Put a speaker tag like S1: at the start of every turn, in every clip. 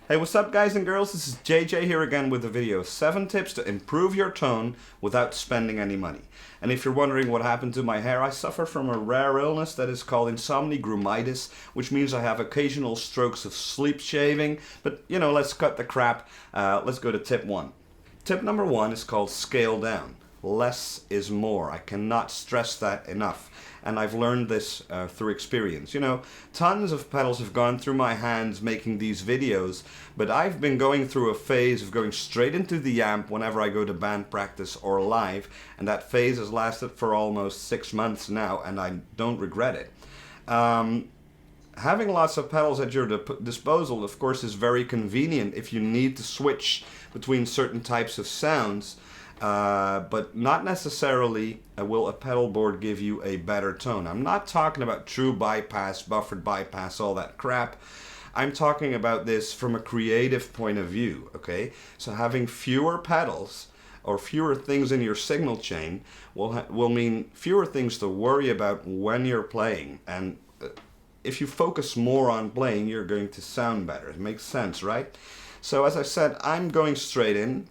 S1: Hey, what's up guys and girls? This is JJ here again with a video. 7 tips to improve your tone without spending any money. And if you're wondering what happened to my hair, I suffer from a rare illness that is called insomnigrumitis, which means I have occasional strokes of sleep shaving. But you know, let's cut the crap. Let's go to tip 1. Tip number 1 is called scale down. Less is more. I cannot stress that enough. And I've learned this through experience. You know, tons of pedals have gone through my hands making these videos, but I've been going through a phase of going straight into the amp whenever I go to band practice or live, and that phase has lasted for almost 6 months now, and I don't regret it. Having lots of pedals at your disposal, of course, is very convenient if you need to switch between certain types of sounds. But not necessarily will a pedal board give you a better tone. I'm not talking about true bypass, buffered bypass, all that crap. I'm talking about this from a creative point of view, okay? So having fewer pedals or fewer things in your signal chain will mean fewer things to worry about when you're playing. And if you focus more on playing, you're going to sound better. It makes sense, right? So as I said, I'm going straight in.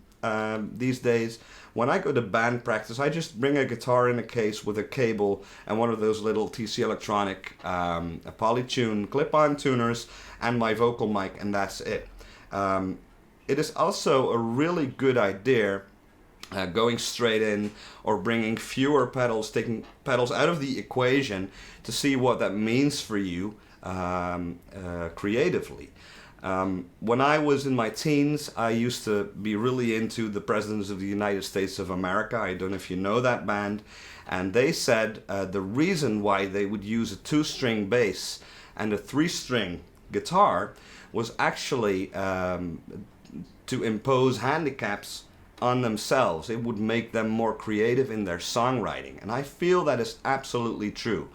S1: These days, when I go to band practice, I just bring a guitar in a case with a cable and one of those little TC Electronic Polytune clip-on tuners and my vocal mic, and that's it. It is also a really good idea going straight in or bringing fewer pedals, taking pedals out of the equation to see what that means for you creatively. When I was in my teens, I used to be really into the Presidents of the United States of America. I don't know if you know that band. And they said the reason why they would use a 2-string bass and a 3-string guitar was actually to impose handicaps on themselves. It would make them more creative in their songwriting. And I feel that is absolutely true.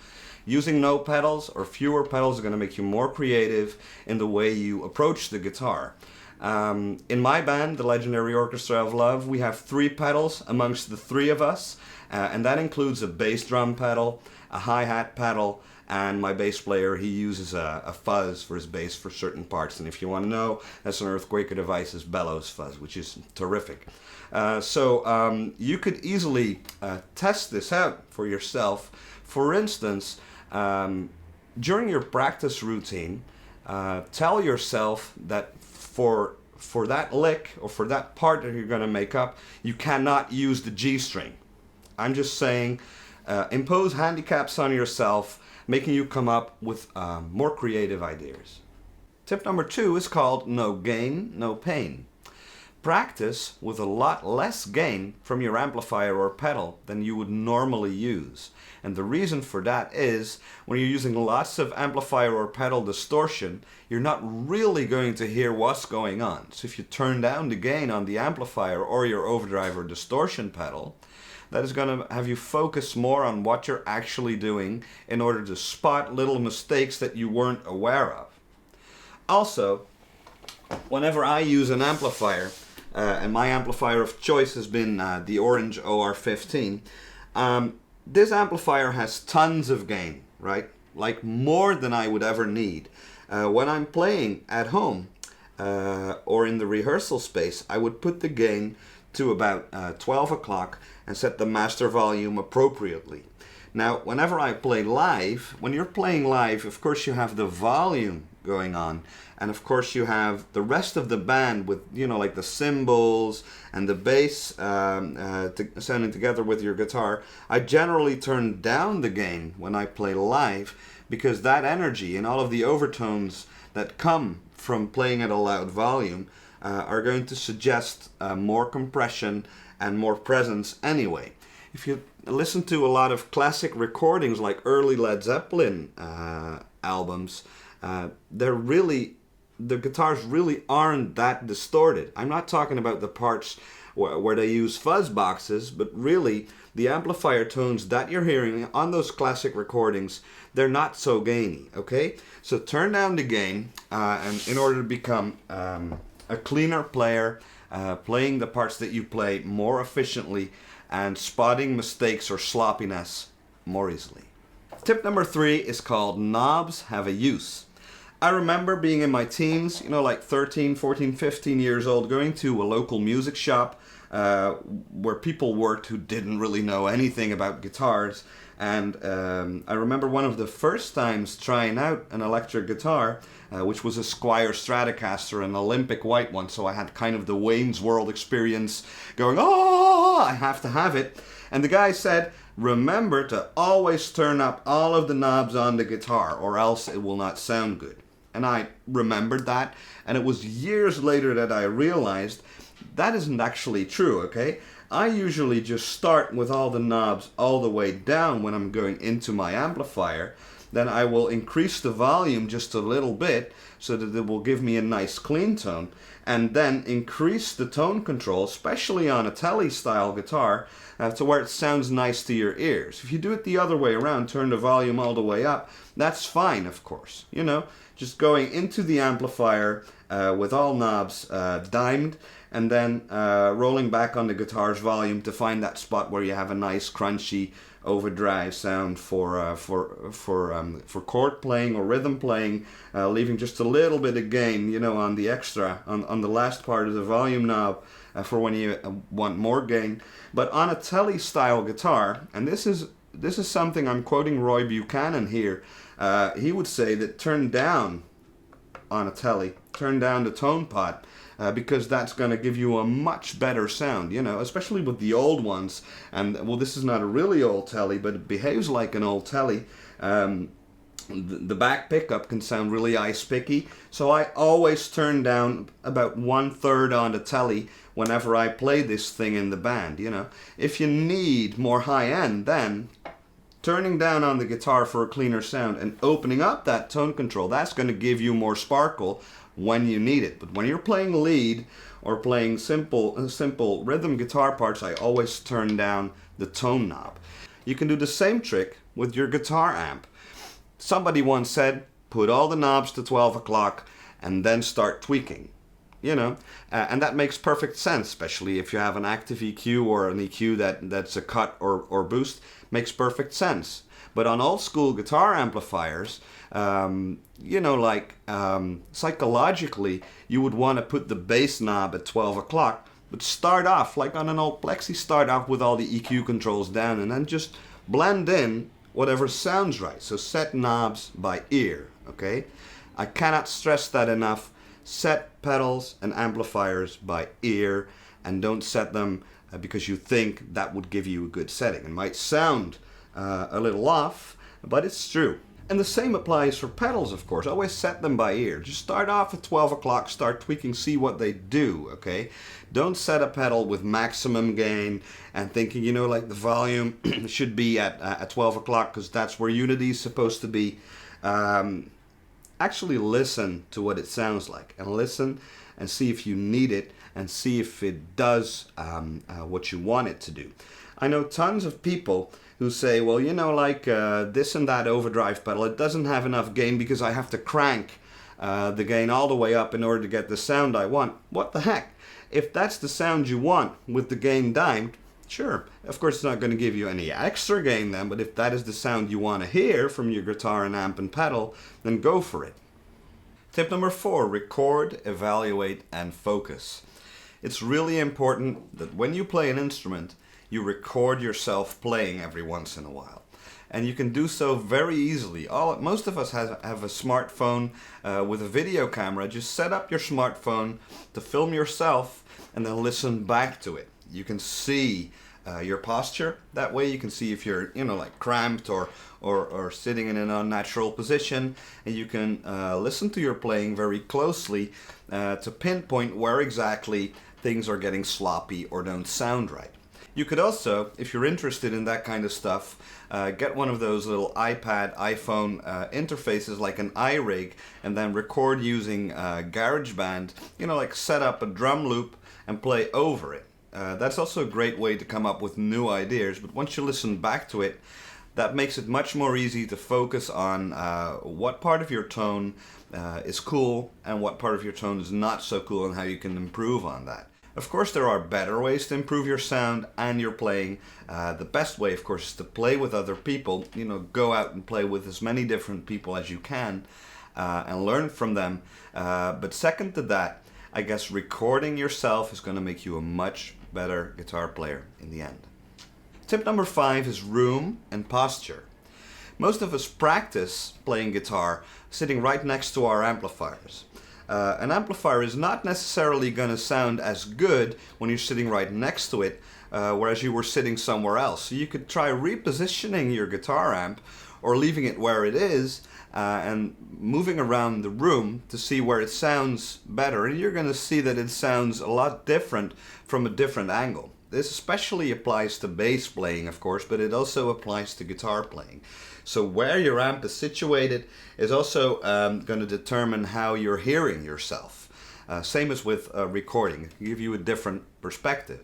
S1: Using no pedals or fewer pedals is going to make you more creative in the way you approach the guitar. In my band, the Legendary Orchestra of Love, we have 3 pedals amongst the 3 of us, and that includes a bass drum pedal, a hi-hat pedal, and my bass player, he uses a fuzz for his bass for certain parts. And if you want to know, that's an Earthquaker Devices bellows fuzz, which is terrific. So you could easily test this out for yourself. For instance, during your practice routine, tell yourself that for that lick or for that part that you're going to make up, you cannot use the G string. I'm just saying, impose handicaps on yourself, making you come up with more creative ideas. Tip number 2 is called no gain, no pain. Practice with a lot less gain from your amplifier or pedal than you would normally use. And the reason for that is when you're using lots of amplifier or pedal distortion, you're not really going to hear what's going on. So if you turn down the gain on the amplifier or your overdrive or distortion pedal, that is going to have you focus more on what you're actually doing in order to spot little mistakes that you weren't aware of. Also, whenever I use an amplifier, and my amplifier of choice has been the Orange OR15. This amplifier has tons of gain, right? Like more than I would ever need. When I'm playing at home or in the rehearsal space, I would put the gain to about 12 o'clock and set the master volume appropriately. Now, whenever I play live, when you're playing live, of course you have the volume going on, and of course you have the rest of the band with, you know, like the cymbals and the bass sounding together with your guitar. I generally turn down the gain when I play live because that energy and all of the overtones that come from playing at a loud volume are going to suggest more compression and more presence anyway. If you listen to a lot of classic recordings like early Led Zeppelin albums, the guitars really aren't that distorted. I'm not talking about the parts where they use fuzz boxes, but really the amplifier tones that you're hearing on those classic recordings, they're not so gainy, okay? So turn down the gain and in order to become a cleaner player, playing the parts that you play more efficiently and spotting mistakes or sloppiness more easily. Tip number 3 is called knobs have a use. I remember being in my teens, you know, like 13, 14, 15 years old, going to a local music shop where people worked who didn't really know anything about guitars. And I remember one of the first times trying out an electric guitar, which was a Squier Stratocaster, an Olympic white one. So I had kind of the Wayne's World experience going, oh, I have to have it. And the guy said, remember to always turn up all of the knobs on the guitar or else it will not sound good. And I remembered that, and it was years later that I realized that isn't actually true, okay? I usually just start with all the knobs all the way down when I'm going into my amplifier. Then I will increase the volume just a little bit so that it will give me a nice clean tone, and then increase the tone control, especially on a Tele style guitar, to where it sounds nice to your ears. If you do it the other way around, turn the volume all the way up, that's fine, of course. You know, just going into the amplifier with all knobs dimed, and then rolling back on the guitar's volume to find that spot where you have a nice crunchy overdrive sound for chord playing or rhythm playing, leaving just a little bit of gain, you know, on the extra, on the last part of the volume knob for when you want more gain. But on a Tele style guitar, and this is something, I'm quoting Roy Buchanan here, he would say that turn down on a Tele, turn down the tone pot, because that's going to give you a much better sound, you know, especially with the old ones. And well, this is not a really old Tele, but it behaves like an old Tele. The back pickup can sound really ice picky, so I always turn down about 1/3 on the Tele whenever I play this thing in the band, you know. If you need more high end, then turning down on the guitar for a cleaner sound and opening up that tone control, that's going to give you more sparkle when you need it. But when you're playing lead or playing simple rhythm guitar parts, I always turn down the tone knob. You can do the same trick with your guitar amp. Somebody once said, put all the knobs to 12 o'clock and then start tweaking. You know, and that makes perfect sense, especially if you have an active EQ or an EQ that's a cut or boost, makes perfect sense. But on old school guitar amplifiers, you know, like psychologically, you would want to put the bass knob at 12 o'clock, but start off, like on an old Plexi, start off with all the EQ controls down and then just blend in whatever sounds right. So set knobs by ear, okay? I cannot stress that enough. Set pedals and amplifiers by ear, and don't set them because you think that would give you a good setting. It might sound a little off, but it's true. And the same applies for pedals, of course. Always set them by ear. Just start off at 12 o'clock, start tweaking, see what they do, okay? Don't set a pedal with maximum gain and thinking, you know, like the volume should be at 12 o'clock because that's where unity is supposed to be. Actually listen to what it sounds like and listen and see if you need it and see if it does what you want it to do. I know tons of people who say, well, you know, like this and that overdrive pedal, it doesn't have enough gain because I have to crank the gain all the way up in order to get the sound I want. What the heck? If that's the sound you want with the gain dimed, sure, of course it's not going to give you any extra gain then, but if that is the sound you want to hear from your guitar and amp and pedal, then go for it. Tip number 4, record, evaluate, and focus. It's really important that when you play an instrument, you record yourself playing every once in a while. And you can do so very easily. Most of us have a smartphone with a video camera. Just set up your smartphone to film yourself and then listen back to it. You can see your posture. That way you can see if you're, you know, like cramped or sitting in an unnatural position. And you can listen to your playing very closely to pinpoint where exactly things are getting sloppy or don't sound right. You could also, if you're interested in that kind of stuff, get one of those little iPad, iPhone interfaces like an iRig and then record using GarageBand, you know, like set up a drum loop and play over it. That's also a great way to come up with new ideas, but once you listen back to it, that makes it much more easy to focus on what part of your tone is cool and what part of your tone is not so cool and how you can improve on that. Of course, there are better ways to improve your sound and your playing. The best way, of course, is to play with other people. You know, go out and play with as many different people as you can. and learn from them. But second to that, I guess recording yourself is going to make you a much better guitar player in the end. Tip number 5 is room and posture. Most of us practice playing guitar sitting right next to our amplifiers. An amplifier is not necessarily going to sound as good when you're sitting right next to it, whereas you were sitting somewhere else. So you could try repositioning your guitar amp or leaving it where it is and moving around the room to see where it sounds better. And you're going to see that it sounds a lot different from a different angle. This especially applies to bass playing, of course, but it also applies to guitar playing. So where your amp is situated is also going to determine how you're hearing yourself. Same as with recording, it can give you a different perspective.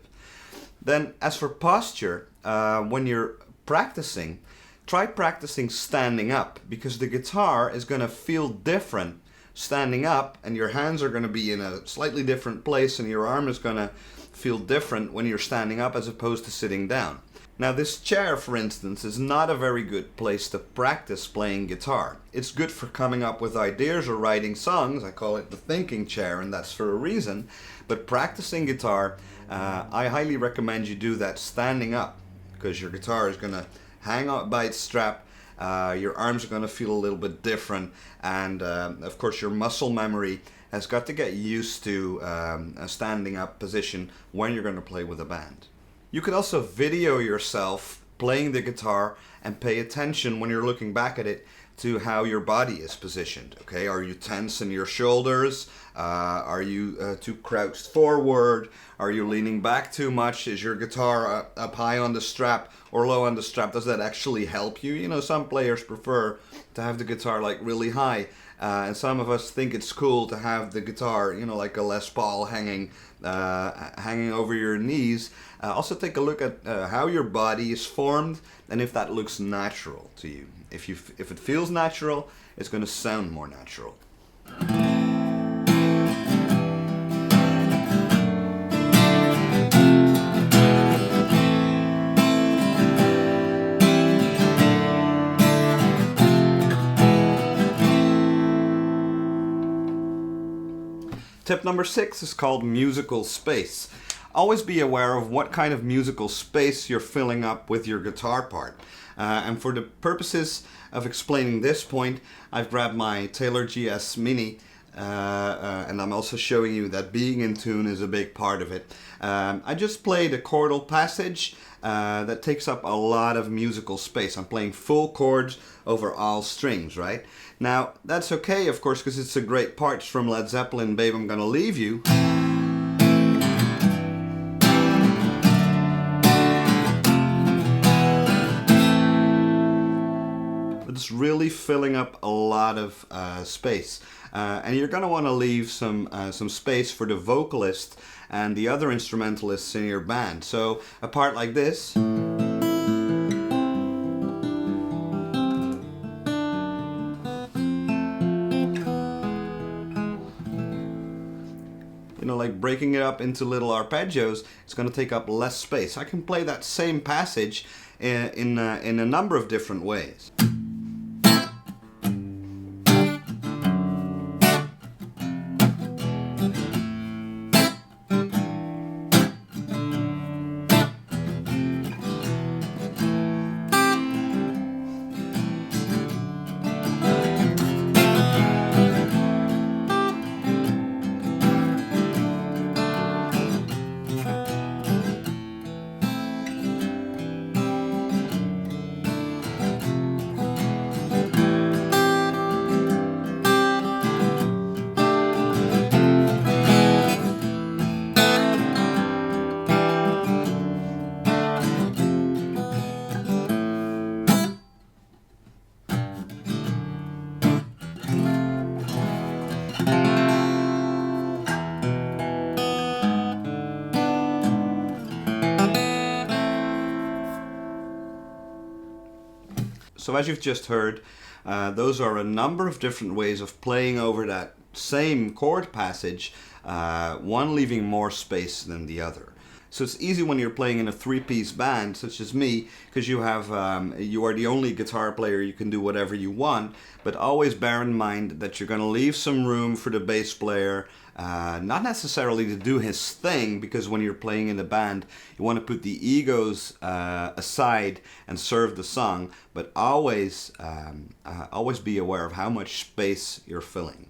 S1: Then as for posture, when you're practicing, try practicing standing up, because the guitar is going to feel different standing up, and your hands are going to be in a slightly different place, and your arm is going to feel different when you're standing up as opposed to sitting down. Now this chair, for instance, is not a very good place to practice playing guitar. It's good for coming up with ideas or writing songs. I call it the thinking chair, and that's for a reason. But practicing guitar, I highly recommend you do that standing up, because your guitar is going to hang out by its strap. Your arms are going to feel a little bit different, and of course your muscle memory has got to get used to a standing up position when you're going to play with a band. You could also video yourself playing the guitar and pay attention when you're looking back at it to how your body is positioned. Okay, are you tense in your shoulders? Are you too crouched forward? Are you leaning back too much? Is your guitar up high on the strap or low on the strap? Does that actually help you? You know, some players prefer to have the guitar like really high, and some of us think it's cool to have the guitar, you know, like a Les Paul hanging over your knees. Also take a look at how your body is formed and if that looks natural to you. If it feels natural, it's going to sound more natural. Tip number 6 is called musical space. Always be aware of what kind of musical space you're filling up with your guitar part. And for the purposes of explaining this point, I've grabbed my Taylor GS Mini, and I'm also showing you that being in tune is a big part of it. I just played a chordal passage that takes up a lot of musical space. I'm playing full chords over all strings, right? Now, that's okay, of course, because it's a great part from Led Zeppelin, Babe, I'm Gonna Leave You. It's really filling up a lot of space, and you're going to want to leave some space for the vocalist and the other instrumentalists in your band. So a part like this, you know, like breaking it up into little arpeggios, it's going to take up less space. I can play that same passage in a number of different ways. So as you've just heard, those are a number of different ways of playing over that same chord passage, one leaving more space than the other. So it's easy when you're playing in a three-piece band, such as me, because you have you are the only guitar player. You can do whatever you want, but always bear in mind that you're going to leave some room for the bass player. Not necessarily to do his thing, because when you're playing in a band, you want to put the egos aside and serve the song, but always be aware of how much space you're filling.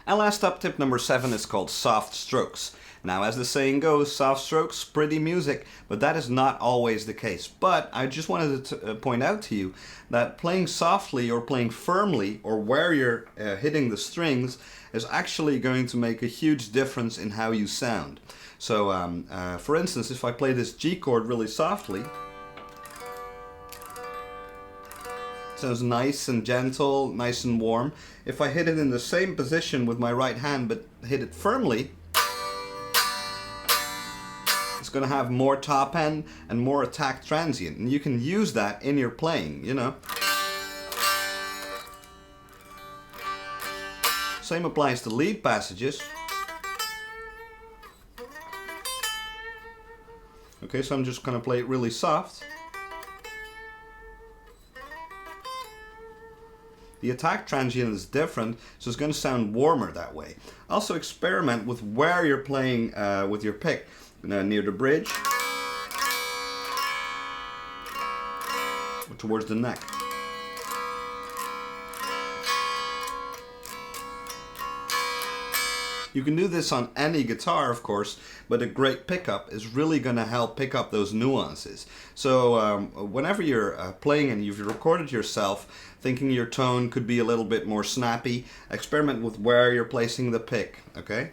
S1: And last up, tip number 7 is called soft strokes. Now, as the saying goes, soft strokes, pretty music, but that is not always the case. But I just wanted to point out to you that playing softly or playing firmly, or where you're hitting the strings, is actually going to make a huge difference in how you sound. So, for instance, if I play this G chord really softly, sounds nice and gentle, nice and warm. If I hit it in the same position with my right hand but hit it firmly, it's going to have more top end and more attack transient, and you can use that in your playing, you know. Same applies to lead passages. Okay, so I'm just going to play it really soft. The attack transient is different, so it's going to sound warmer that way. Also experiment with where you're playing with your pick. Near the bridge, or towards the neck. You can do this on any guitar, of course, but a great pickup is really going to help pick up those nuances. So whenever you're playing and you've recorded yourself thinking your tone could be a little bit more snappy, experiment with where you're placing the pick, okay?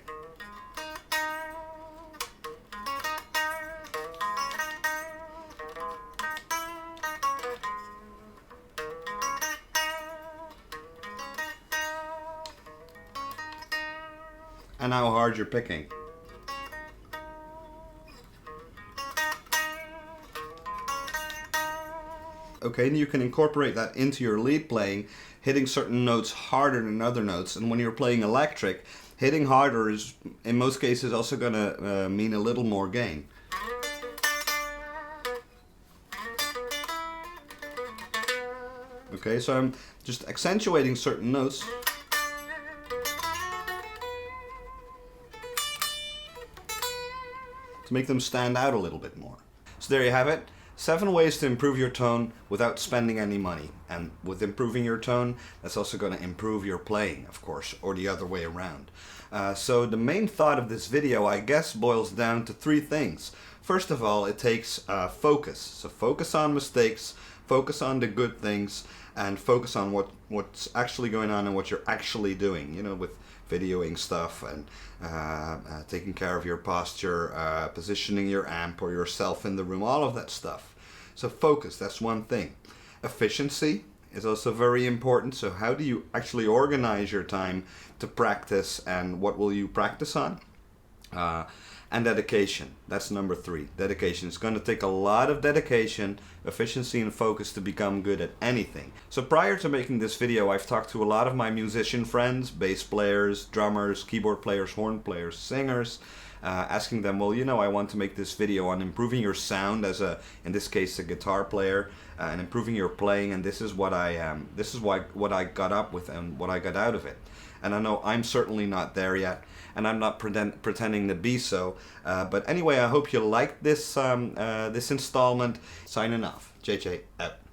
S1: And how hard you're picking. Okay, and you can incorporate that into your lead playing, hitting certain notes harder than other notes. And when you're playing electric, hitting harder is, in most cases, also going to mean a little more gain. Okay, so I'm just accentuating certain notes. To make them stand out a little bit more. So there you have it. 7 ways to improve your tone without spending any money. And with improving your tone, that's also going to improve your playing, of course, or the other way around. So the main thought of this video, I guess, boils down to 3 things. First of all, it takes focus. So focus on mistakes, focus on the good things, and focus on what's actually going on and what you're actually doing, you know, with videoing stuff and taking care of your posture, positioning your amp or yourself in the room, all of that stuff. So focus, that's one thing. Efficiency is also very important. So how do you actually organize your time to practice, and what will you practice on? And dedication, that's number 3. Dedication. It's going to take a lot of dedication, efficiency, and focus to become good at anything. So prior to making this video, I've talked to a lot of my musician friends, bass players, drummers, keyboard players, horn players, singers, asking them, well, you know, I want to make this video on improving your sound as in this case, a guitar player, and improving your playing, and this is what what I got up with and what I got out of it. And I know I'm certainly not there yet, and I'm not pretending to be so. But anyway, I hope you liked this this installment. Signing off. JJ out.